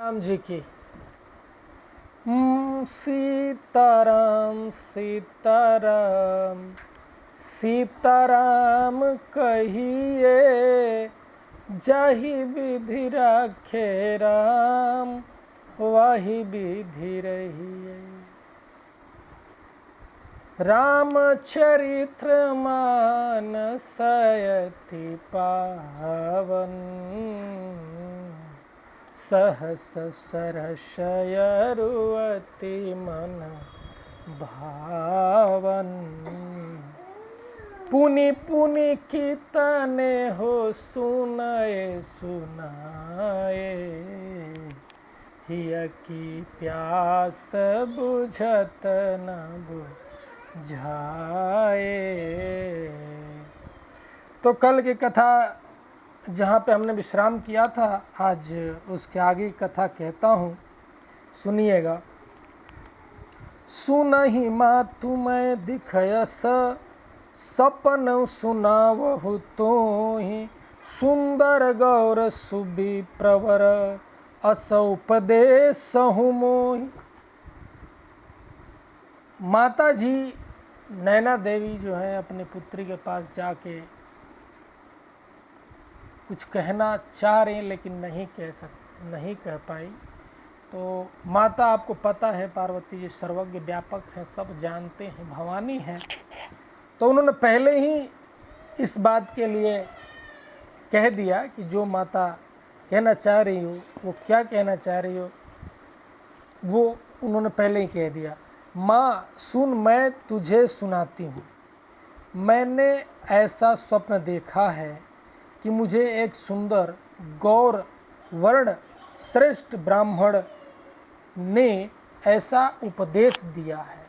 राम जी की सीताराम सीताराम सीताराम कहिए जाहि विधि राखे राम वाहि विधि रहिए। रामचरित्र मानस अति पावन सहस सरस अति मन भावन। पुनि पुनि कीतने हो सुनाए सुनाए हिय की प्यास बुझत न बुझाए। तो कल की कथा जहाँ पे हमने विश्राम किया था, आज उसके आगे कथा कहता हूँ, सुनिएगा। सुनहि मातु मैं दिखयस सपन सुनावहु तोहि सुंदर गौर सुबि प्रवर अस उपदेशहु मोहि। माता जी नैना देवी जो है अपनी पुत्री के पास जाके कुछ कहना चाह रही लेकिन नहीं कह पाई। तो माता, आपको पता है पार्वती जी सर्वज्ञ व्यापक हैं, सब जानते हैं, भवानी हैं। तो उन्होंने पहले ही इस बात के लिए कह दिया कि जो माता कहना चाह रही हो, वो क्या कहना चाह रही हो वो उन्होंने पहले ही कह दिया। माँ सुन, मैं तुझे सुनाती हूँ। मैंने ऐसा स्वप्न देखा है कि मुझे एक सुंदर गौर वर्ण श्रेष्ठ ब्राह्मण ने ऐसा उपदेश दिया है।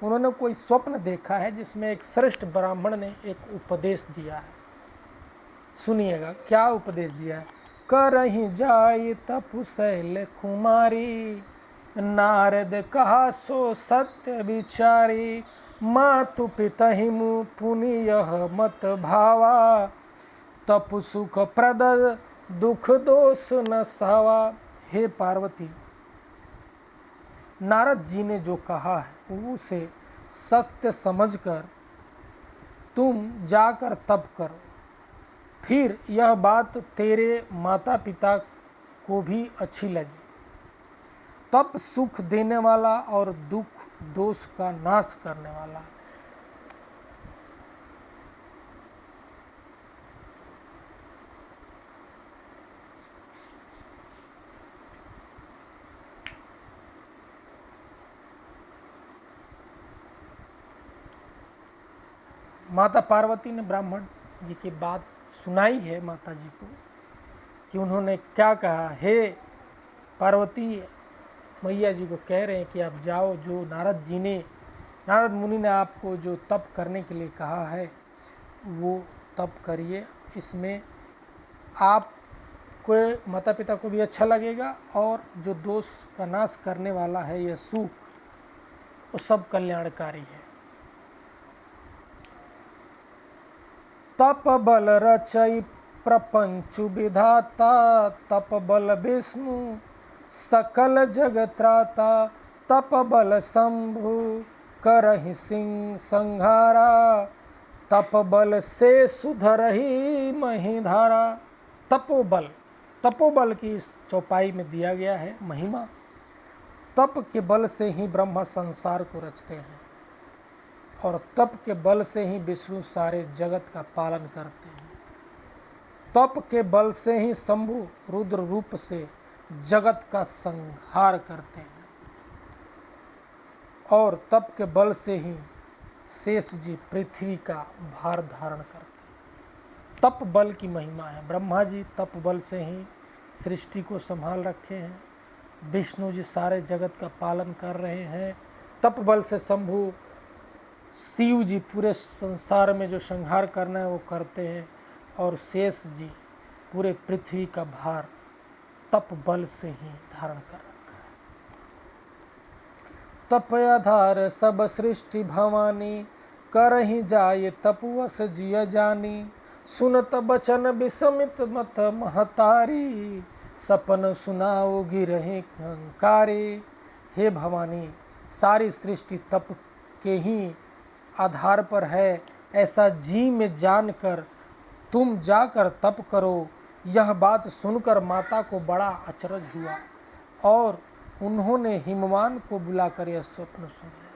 उन्होंने कोई स्वप्न देखा है जिसमें एक श्रेष्ठ ब्राह्मण ने एक उपदेश दिया है। सुनिएगा क्या उपदेश दिया है। करहि जाय तपशैल कुमारी नारद कहा सो सत्य विचारी। मातु पितहि मु पुनि यह मत भावा तप सुख प्रद दुख दोष न सावा। हे पार्वती, नारद जी ने जो कहा है उसे सत्य समझकर तुम जाकर तप करो। फिर यह बात तेरे माता पिता को भी अच्छी लगी। तप सुख देने वाला और दुख दोष का नाश करने वाला। माता पार्वती ने ब्राह्मण जी की बात सुनाई है माता जी को कि उन्होंने क्या कहा। हे पार्वती, मैया जी को कह रहे हैं कि आप जाओ, जो नारद मुनि ने आपको जो तप करने के लिए कहा है वो तप करिए। इसमें आपको माता पिता को भी अच्छा लगेगा और जो दोष का नाश करने वाला है यह सुख, वो सब कल्याणकारी है। तप बल रचई प्रपंचु विधाता तप बल विष्णु सकल जगत्राता। तप बल शंभु करहि सिंह संहारा तप बल से सुधरहि महिधारा। तपोबल की इस चौपाई में दिया गया है महिमा। तप के बल से ही ब्रह्मा संसार को रचते हैं और तप के बल से ही विष्णु सारे जगत का पालन करते हैं। तप के बल से ही शंभु रुद्र रूप से जगत का संहार करते हैं और तप के बल से ही शेष जी पृथ्वी का भार धारण करते हैं। तप बल की महिमा है। ब्रह्मा जी तप बल से ही सृष्टि को संभाल रखे हैं। विष्णु जी सारे जगत का पालन कर रहे हैं। तप बल से शंभु शिव जी पूरे संसार में जो संहार करना है वो करते हैं और शेष जी पूरे पृथ्वी का भार तप बल से ही धारण कर रखा है। तप आधार सब सृष्टि भवानी करहि जाय तपवस जिय जानी। सुनत बचन विसमित मत महतारी सपन सुनाओगी रहे कंकारे। हे भवानी, सारी सृष्टि तप के ही आधार पर है, ऐसा जी में जानकर तुम जाकर तप करो। यह बात सुनकर माता को बड़ा अचरज हुआ और उन्होंने हिमवान को बुलाकर यह स्वप्न सुनाया।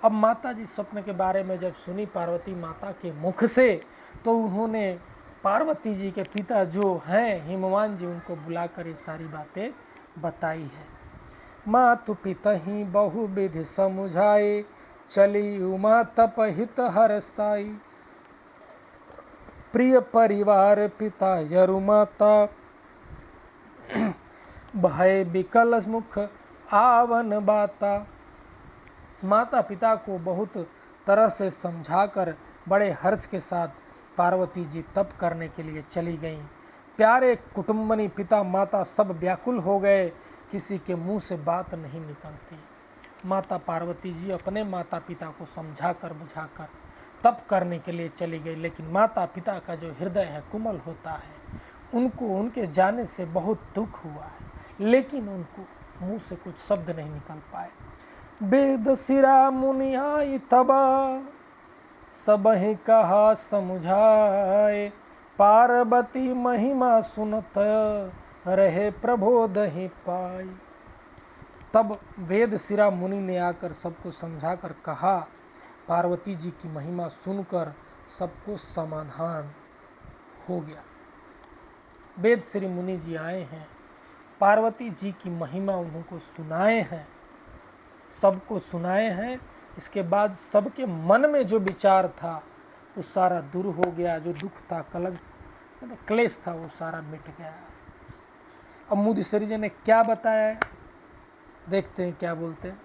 अब माता जी स्वप्न के बारे में जब सुनी पार्वती माता के मुख से, तो उन्होंने पार्वती जी के पिता जो हैं हिमवान जी, उनको बुलाकर ये सारी बातें बताई है। मातु पिता ही बहुविधि समुझाए, चली उमा तप हित हरसाई। प्रिय परिवार पिता यरु माता, भय विकल मुख आवन बाता। माता पिता को बहुत तरह से समझाकर बड़े हर्ष के साथ पार्वती जी तप करने के लिए चली गईं। प्यारे कुटुंबनी पिता माता सब व्याकुल हो गए, किसी के मुंह से बात नहीं निकलती। माता पार्वती जी अपने माता पिता को समझाकर बुझाकर तप करने के लिए चली गई, लेकिन माता पिता का जो हृदय है कोमल होता है, उनको उनके जाने से बहुत दुख हुआ है, लेकिन उनको मुंह से कुछ शब्द नहीं निकल पाए। वेद सिरा मुनि आई तब, सबहि कहा समुझाए। पार्वती महिमा सुनत, रहे प्रबोध ही पाई। तब वेद सिरा मुनि ने आकर सबको समझाकर कहा। पार्वती जी की महिमा सुनकर सबको समाधान हो गया। वेद श्री मुनि जी आए हैं, पार्वती जी की महिमा उनको सुनाए हैं, सबको सुनाए हैं। इसके बाद सबके मन में जो विचार था वो सारा दूर हो गया, जो दुख था, कलंक मतलब क्लेश था, वो सारा मिट गया। अब मुदीश्वरी जी ने क्या बताया, देखते हैं क्या बोलते हैं।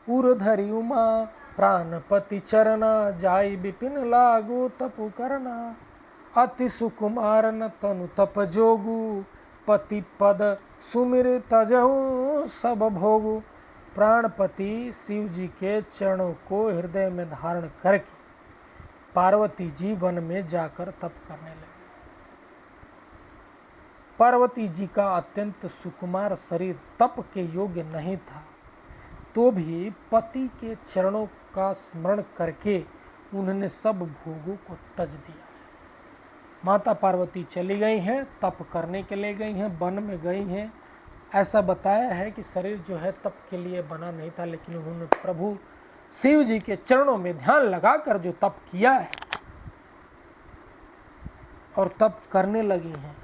उर्धरि उमा प्राणपति चरना, जाई विपिन लागो तपु करना। अति सुकुमार न तनु तप जोगु, पति पद सुमिर तजहु सब भोगु। प्राणपति शिव जी के चरणों को हृदय में धारण करके पार्वती जी वन में जाकर तप करने लगे। पार्वती जी का अत्यंत सुकुमार शरीर तप के योग्य नहीं था, तो भी पति के चरणों का स्मरण करके उन्होंने सब भोगों को तज दिया। माता पार्वती चली गई हैं, तप करने के लिए गई हैं, वन में गई हैं। ऐसा बताया है कि शरीर जो है तप के लिए बना नहीं था, लेकिन उन्होंने प्रभु शिव जी के चरणों में ध्यान लगाकर जो तप किया है और तप करने लगी हैं।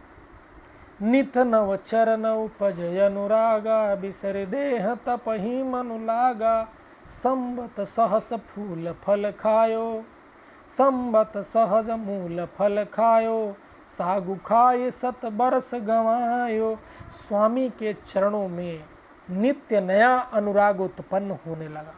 नित नव चरण उपज अनुरागा, बिसर देह तप ही मनु लागा। संबत सहस फूल फल खायो, संबत सहज मूल फल खायो। सागु खाए सत बरस गंवायो। स्वामी के चरणों में नित्य नया अनुराग उत्पन्न होने लगा।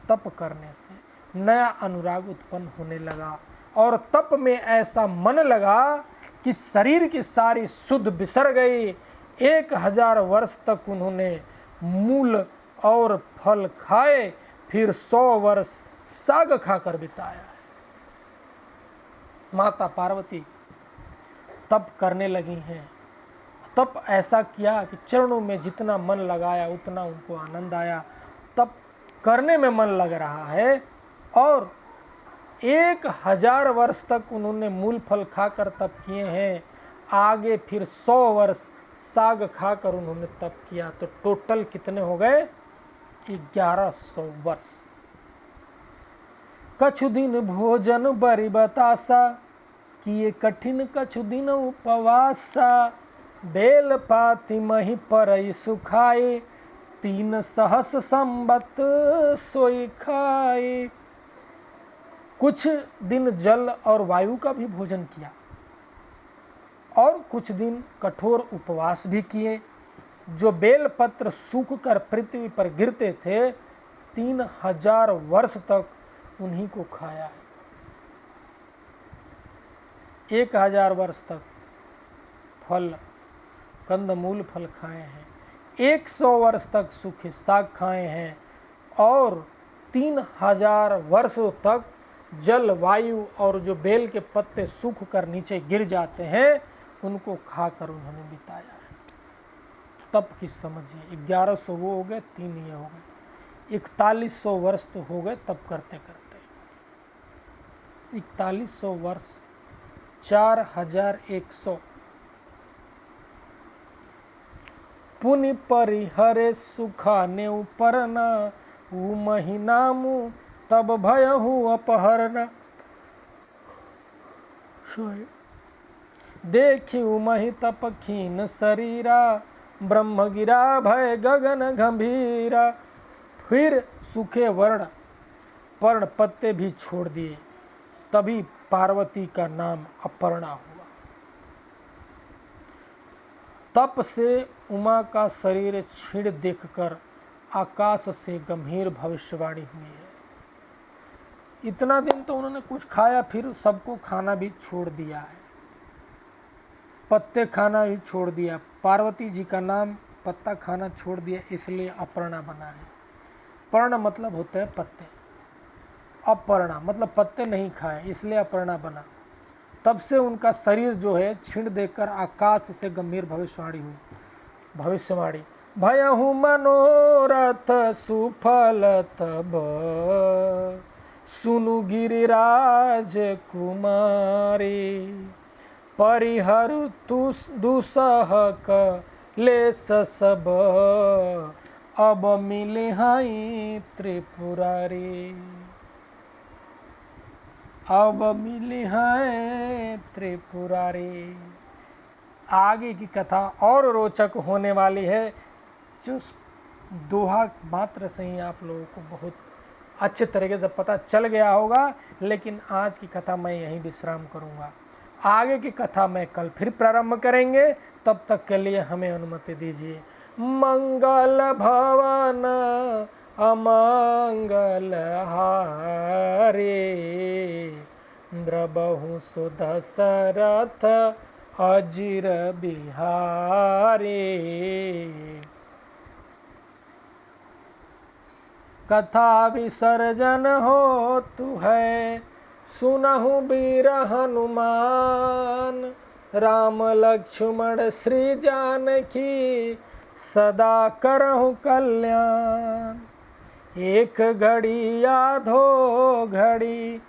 तप करने से नया अनुराग उत्पन्न होने लगा और तप में ऐसा मन लगा कि शरीर की सारी शुद्ध बिसर गई। 1000 वर्ष तक उन्होंने मूल और फल खाए, फिर 100 वर्ष साग खाकर बिताया। माता पार्वती तप करने लगी हैं। तप ऐसा किया कि चरणों में जितना मन लगाया उतना उनको आनंद आया। तप करने में मन लग रहा है और 1000 वर्ष तक उन्होंने मूल फल खाकर तप किए हैं। आगे फिर 100 वर्ष साग खाकर उन्होंने तप किया, तो टोटल कितने हो गए? 1100 वर्ष। कछु दिन भोजन बरि बतासा, किए कठिन कछु दिन उपवासा। बेल पाती मही परई सुखाए, 3 सहस संबत सोई खाए। कुछ दिन जल और वायु का भी भोजन किया और कुछ दिन कठोर उपवास भी किए। जो बेलपत्र सूख कर पृथ्वी पर गिरते थे, 3000 वर्ष तक उन्हीं को खाया है। 1000 वर्ष तक फल कंदमूल फल खाए हैं, 100 वर्ष तक सूखे साग खाए हैं और 3000 वर्षों तक जल वायु और जो बेल के पत्ते सूख कर नीचे गिर जाते हैं उनको खाकर उन्होंने बिताया है। तप की समझिए, 1100 वो हो गए, 3 ये हो गए, 4100 वर्ष तो हो गए तप करते करते। 4100 वर्ष, 4100। पुनि परिहरे सुखा ने उपरना, ऊ महीनामु तब भयहु अपहरना। देखी मही तप खीन शरीरा, ब्रह्म गिरा भय गगन गंभीरा। फिर सूखे वर्ण पर्ण पत्ते भी छोड़ दिए, तभी पार्वती का नाम अपर्णा हुआ। तप से उमा का शरीर क्षीण देखकर आकाश से गंभीर भविष्यवाणी हुई है। इतना दिन तो उन्होंने कुछ खाया, फिर सबको खाना भी छोड़ दिया है, पत्ते खाना भी छोड़ दिया। पार्वती जी का नाम पत्ता खाना छोड़ दिया, इसलिए अपर्णा बना है। पर्ण मतलब होते हैं पत्ते, अपर्णा मतलब पत्ते नहीं खाए, इसलिए अपर्णा बना। तब से उनका शरीर जो है छीण देकर आकाश से गंभीर भविष्यवाणी हुई। भविष्यवाणी, भयहु मनोरथ सुफल तब, सुनु गिरिराज कुमारी। परिहर दुसह लेस सब, अब मिले हाई त्रिपुरारी। अब मिले हैं त्रिपुरारी। आगे की कथा और रोचक होने वाली है, जो दोहा मात्र से ही आप लोगों को बहुत अच्छे तरीके से पता चल गया होगा। लेकिन आज की कथा मैं यहीं विश्राम करूंगा, आगे की कथा मैं कल फिर प्रारंभ करेंगे। तब तक के लिए हमें अनुमति दीजिए। मंगल भवन अमंगल हारे, द्रबहु सुदशरथ अजिर बिहारे। कथा विसर्जन हो तु है, सुनहु वीर हनुमान। राम लक्ष्मण श्री जानकी, सदा करहु कल्याण। एक घड़ी आधो घड़ी,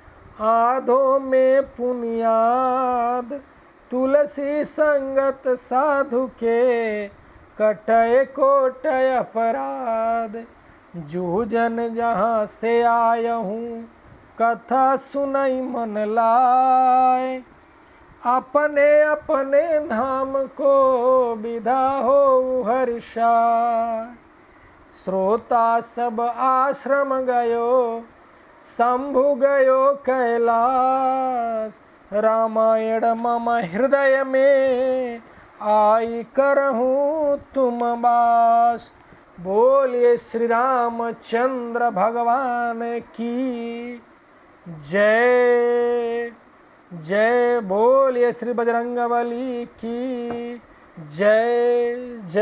आधो में पुनियाद। तुलसी संगत साधु के, कटय कोटय अपराध। जो जन जहाँ से आया हूँ, कथा सुनई मन लाए। अपने अपने धाम को विदा हो हर्षाय। श्रोता सब आश्रम गयो, शंभु गयो कैलाश। रामायण मम हृदय में, आई करहूँ तुम वास। बोलिए श्री रामचंद्र भगवान की जय जय। बोलिए श्री बजरंगबली की जय जय।